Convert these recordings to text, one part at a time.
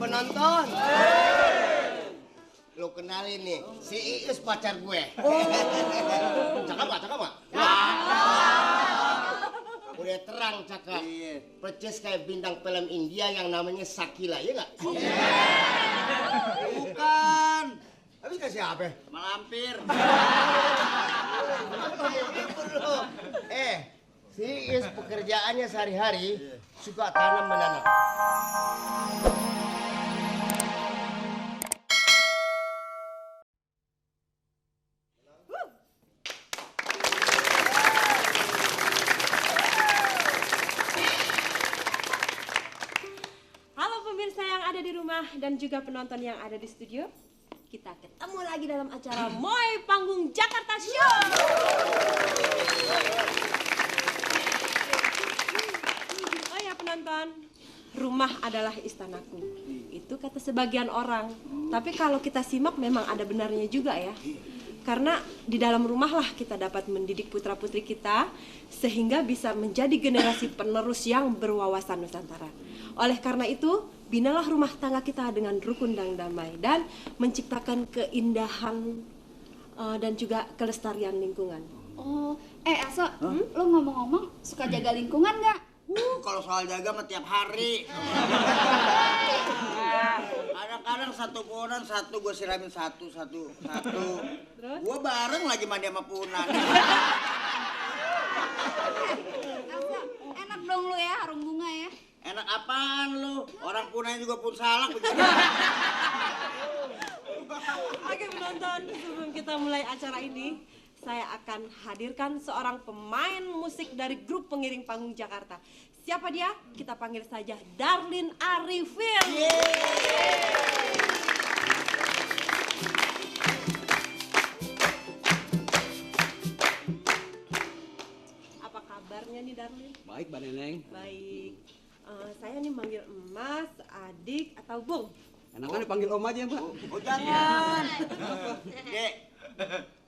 penonton. Lo kenalin nih, si Iis pacar gue. Cakep gak? Cakep gak? Udah terang cakep. Percis kayak bintang film India yang namanya Shakila, iya gak? Bukan. Habis kayak siapa? Malampir. Si Iis pekerjaannya sehari-hari suka tanam menanam. Halo pemirsa yang ada di rumah dan juga penonton yang ada di studio. Kita ketemu lagi dalam acara Moy Panggung Jakarta Show. Oh ya penonton, rumah adalah istanaku. Itu kata sebagian orang. Tapi kalau kita simak memang ada benarnya juga ya. Karena di dalam rumahlah kita dapat mendidik putra-putri kita sehingga bisa menjadi generasi penerus yang berwawasan Nusantara. Oleh karena itu, binalah rumah tangga kita dengan rukun dan damai dan menciptakan keindahan dan juga kelestarian lingkungan. Oh, Aso, lo ngomong-ngomong suka jaga lingkungan nggak? Kalau soal jaga mah tiap hari. Kadang-kadang satu pohonan satu gue siramin satu. Terus? Gue bareng lagi mandi sama punan. Aso, enak dong lo ya harum bunga ya. Enak apaan lu? Orang punanya juga pun salak begitu. Oke penonton, sebelum kita mulai acara ini, saya akan hadirkan seorang pemain musik dari grup pengiring panggung Jakarta. Siapa dia? Kita panggil saja Darlin Arifin. Apa kabarnya nih Darlin? Baik, Mbak Neneng. Baik. Saya nih manggil Emas, Adik, atau Bung. Enakan dipanggil Om aja, Mbak. Oh jangan.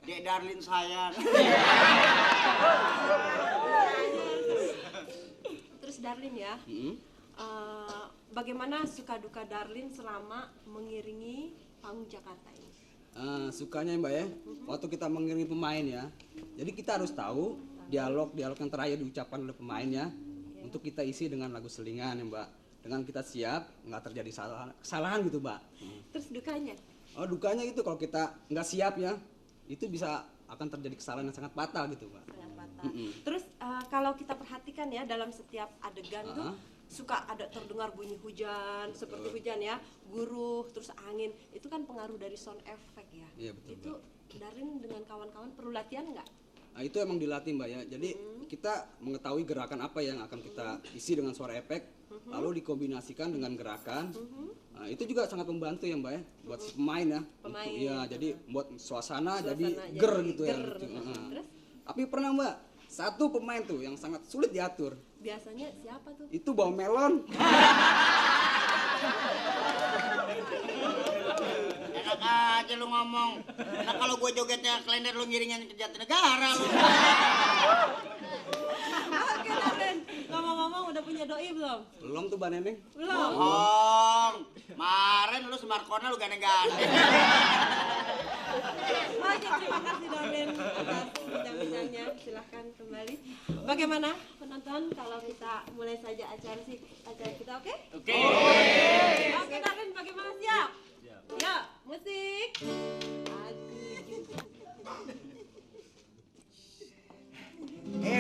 Dek Darlin sayang. Terus Darlin ya, bagaimana suka duka Darlin selama mengiringi panggung Jakarta ini? Sukanya Mbak ya, waktu kita mengiringi pemain ya. Jadi kita harus tahu dialog yang terakhir diucapkan oleh pemain ya. Untuk kita isi dengan lagu selingan ya Mbak. Dengan kita siap, nggak terjadi kesalahan gitu Mbak. Terus dukanya? Oh dukanya itu kalau kita nggak siap ya, itu bisa akan terjadi kesalahan yang sangat fatal gitu Mbak. Sangat fatal. Terus kalau kita perhatikan ya dalam setiap adegan tuh suka ada terdengar bunyi hujan seperti hujan ya, guruh, terus angin. Itu kan pengaruh dari sound effect ya. Iya betul. Itu Darlin dengan kawan-kawan perlu latihan nggak? Nah, itu emang dilatih Mbak ya. Jadi kita mengetahui gerakan apa yang akan kita isi dengan suara efek, lalu dikombinasikan dengan gerakan. Nah, itu juga sangat membantu ya Mbak ya, buat si pemain ya. Pemain. Iya, jadi buat suasana jadi ger gitu ya. Ger. Gitu. Terus Tapi pernah Mbak, satu pemain tuh yang sangat sulit diatur. biasanya siapa tuh? Itu bawa melon. Enak aja lu ngomong. Nah kalau gue jogetnya kalender lu ngiringin ke Jatinegara lu. Oke Darlin, ngomong-ngomong udah punya doi belum? Belum tuh Mbak Neneng. Belum. Bohong. Kemarin lu smartphone lu gandeng-gandeng. Oke, terima kasih Darlin atas bincang-bincangnya. Silahkan kembali. Bagaimana penonton kalau kita mulai saja acara kita, oke? Oke. Oke Darlin, bagaimana siap? Ya, musik.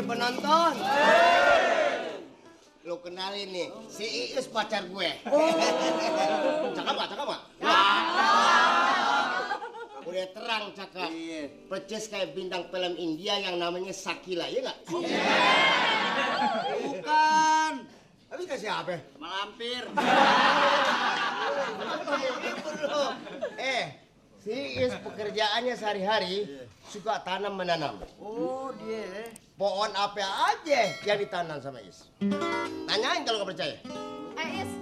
Penonton. Lo kenalin nih, si Iis pacar gue. Cakep gak? Cakep gak? Udah terang cakep. Percis kayak bintang film India yang namanya Shakila, iya gak? Bukan. Habis kayak siapa? Malampir. Si Iis pekerjaannya sehari-hari suka tanam menanam. Oh dia. Pohon apa aja yang ditanam sama Iis. Tanyain kalau nggak percaya. Is,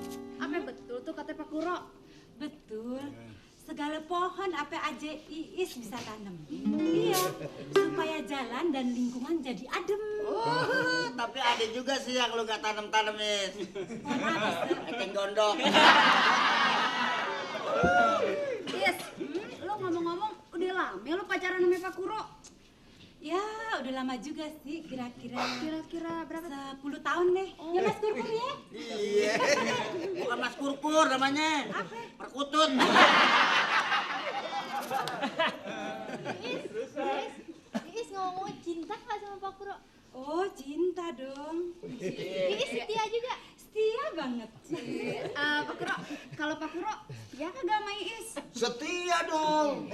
apa betul tuh kata Pak Kuro? Betul. Segala pohon apa aja Iis bisa tanam. Iya, supaya jalan dan lingkungan jadi adem. Oh, tapi ada juga sih yang lu gak tanam-tanam, Is. Eceng gondok. Is, lo ngomong-ngomong udah lama lo pacaran sama Pak Kuro? Ya, udah lama juga sih, kira-kira Kira-kira berapa? 10 tahun deh. Ya Mas Kurkur ya? Iya. Bukan Mas Kurkur namanya. Apa? Perkutut. Iis ngomong cinta nggak sama Pak Kuro? Oh, cinta dong. Iis setia juga? Setia banget. Pak Kuro, kalau Pak Kuro ya kagak sama Iis? Setia dong.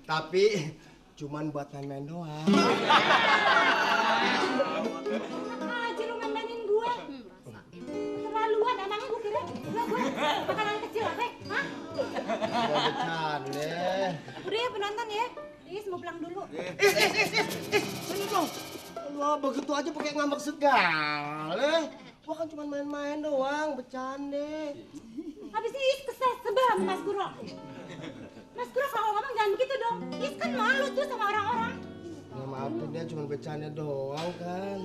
Tapi cuman buat main-main doang. Aja lu main-mainin gue. Terlaluan, emangnya gue kira gue makanan kecil apa? Hah? Udah bercanda. Udah ya penonton ya. Is mau pulang dulu. Sini dong. Wah, begitu aja pakai ngambek segala. Gua kan cuma main-main doang, bercanda. Habis ini Is kesel sebel sama Mas Kuro. Mas Kuro kalau ngomong jangan begitu dong. Is kan malu tuh sama orang-orang. Ya maafin dia cuma bercanda doang kan.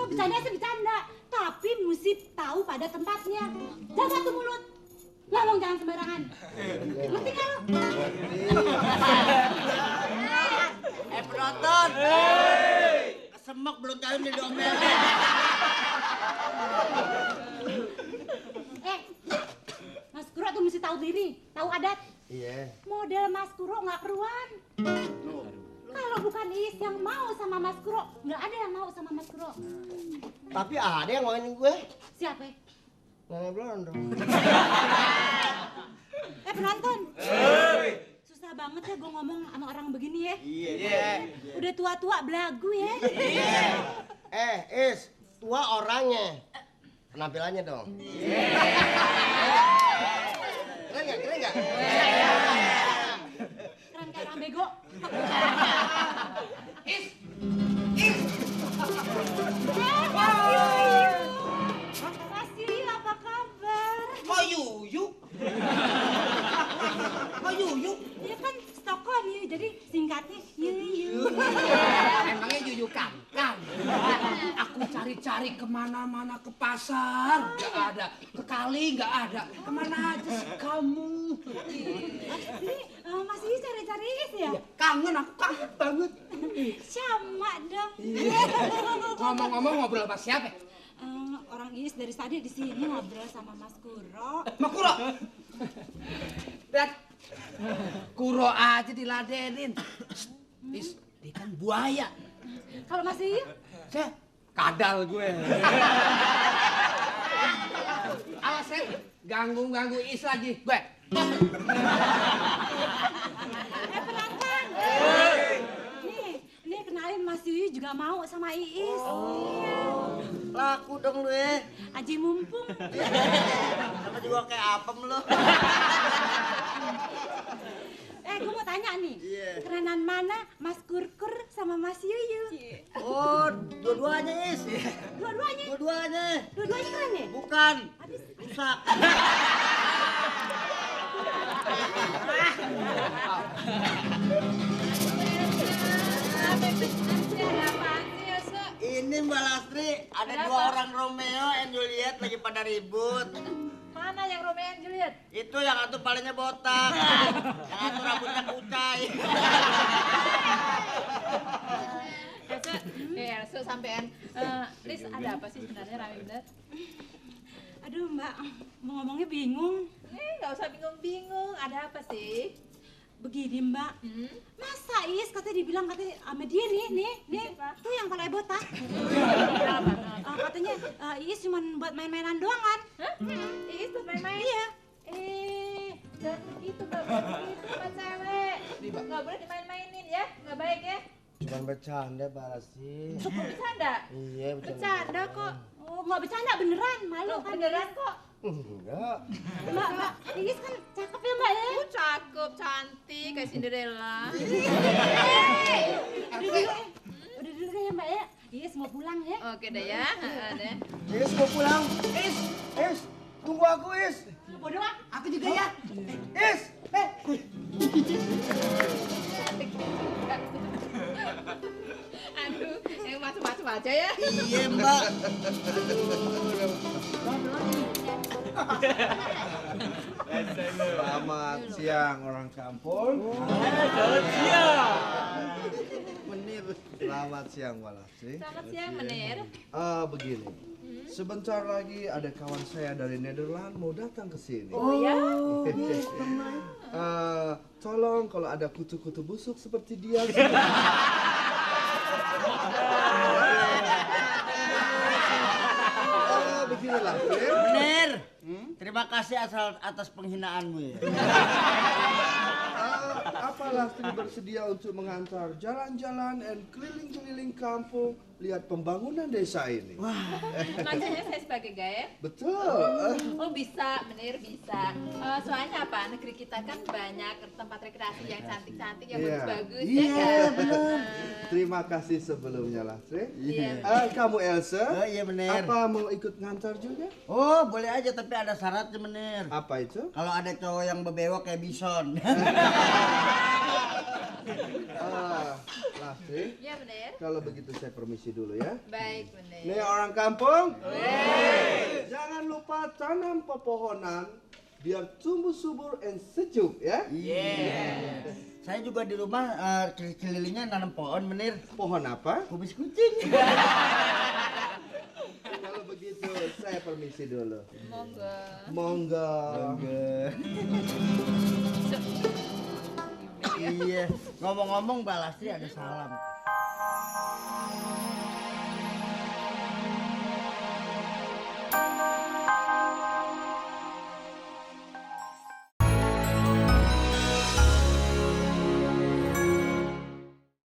Bercanda sih bercanda, tapi mesti tahu pada tempatnya. Jaga tuh mulut. Ngomong jangan sembarangan. Ngerti nggak lo? Penonton. Kesemek belum tahu nih diomelin. Mas Kuro tuh mesti tahu diri, tahu adat. Iya. Model Mas Kuro nggak keruan. Kalau bukan Is yang mau sama Mas Kuro, nggak ada yang mau sama Mas Kuro. Tapi ada yang mainin gue. Siapa? Nenek Blondo. Penonton. Susah banget ya gue ngomong sama orang begini ya. Iya. Udah tua-tua belagu ya. Is, tua orangnya. Penampilannya dong. Keren nggak? Keren nggak? Keren kayak orang bego. Mas Yuyu apa kabar? Kok Yuyu? Kok Yuyu? Dia kan Stockholm ya, jadi singkatnya Yuyu. Emangnya Yuyu Kangkang? Aku cari-cari kemana-mana, ke pasar nggak ada, ke kali nggak ada, kemana aja sih kamu? Jadi Mas Yuyu cari-cari Is ya? Kangen, aku kangen banget. Sama dong. Ngomong-ngomong ngobrol sama siapa? Orang Is dari tadi di sini ngobrol sama Mas Kuro. Mas Kuro. Lihat, Kuro aja diladenin. Is, dia kan buaya. Kalau Mas Yuyu? Saya kadal gue. Awas ya, ganggu Is lagi gue. Penonton. Nih kenalin Mas Yuyu juga mau sama Iis. Laku dong lu ya. Aji mumpung. Sama juga kayak apem lu. Gue mau tanya nih. Iya. Kerenan mana Mas Kurkur sama Mas Yuyu? Oh, dua-duanya, Is. Dua-duanya? Dua-duanya. Dua-duanya keren ya? Bukan. Rusak. Ini Mbak Lastri, ada dua orang Romeo and Juliet lagi pada ribut. Mana yang Romeo and Juliet? Itu yang satu palingnya botak, yang satu rambutnya kucai. Elsa sampean. Lis, ada apa sih sebenarnya rame bener? Aduh Mbak, mau ngomongnya bingung. Nggak usah bingung-bingung. Ada apa sih? Begini Mbak, masa Is katanya dibilang katanya sama dia nih, tuh yang palanya botak. Katanya Is cuma buat main-mainan doang kan? Iis buat main-main? Iya. Jangan begitu, nggak boleh begitu sama cewek. Nggak boleh dimain-mainin ya, nggak baik ya. Cuma bercanda, Pak Lastri. Cukup bercanda. Iya, Bercanda kok. Oh nggak bercanda beneran, malu kan? Beneran kok. Enggak. Mbak, Is kan cakep ya Mbak ya? Cakep, cantik, kayak Cinderella. Udah dulu ya Mbak ya. Is mau pulang ya. Oke deh ya. Deh. Is mau pulang. Is, tunggu aku Is. Bodoh ah. Aku juga ya. Is, Aduh, yang macam-macam sama aja ya. Iya, Mbak. Selamat siang orang kampung. Menir. Selamat siang Mbak Lasri. Selamat siang, Menir. Begini. Sebentar lagi ada kawan saya dari Nederland mau datang ke sini. Oh ya? Tolong kalau ada kutu-kutu busuk seperti dia. Beginilah. Menir. Terima kasih atas penghinaanmu ya. Apa Lastri bersedia untuk mengantar jalan-jalan dan keliling-keliling kampung lihat pembangunan desa ini? Wah, Maksudnya saya sebagai gaib? Betul. Oh bisa, Menir bisa. Soalnya apa? Negeri kita kan banyak tempat rekreasi yang cantik-cantik, yang Iya. bagus-bagus, Iya, ya kan? benar. Terima kasih sebelumnya Lastri. Iya. Kamu Elsa? Oh, iya, Menir. Apa mau ikut ngantar juga? Oh, boleh aja tapi ada syaratnya, Menir. Apa itu? Kalau ada cowok yang bebewok kayak bison. Lastri, Iya, Menir. kalau begitu saya permisi dulu ya. Baik, Menir. Nih orang kampung, jangan lupa tanam pepohonan biar tumbuh subur dan sejuk ya. Iya. Saya juga di rumah kelilingnya nanam pohon, Menir. Pohon apa? Kubis kucing. Kalau begitu saya permisi dulu. Monggo. Monggo. Iya. Ngomong-ngomong Mbak Lastri ada salam.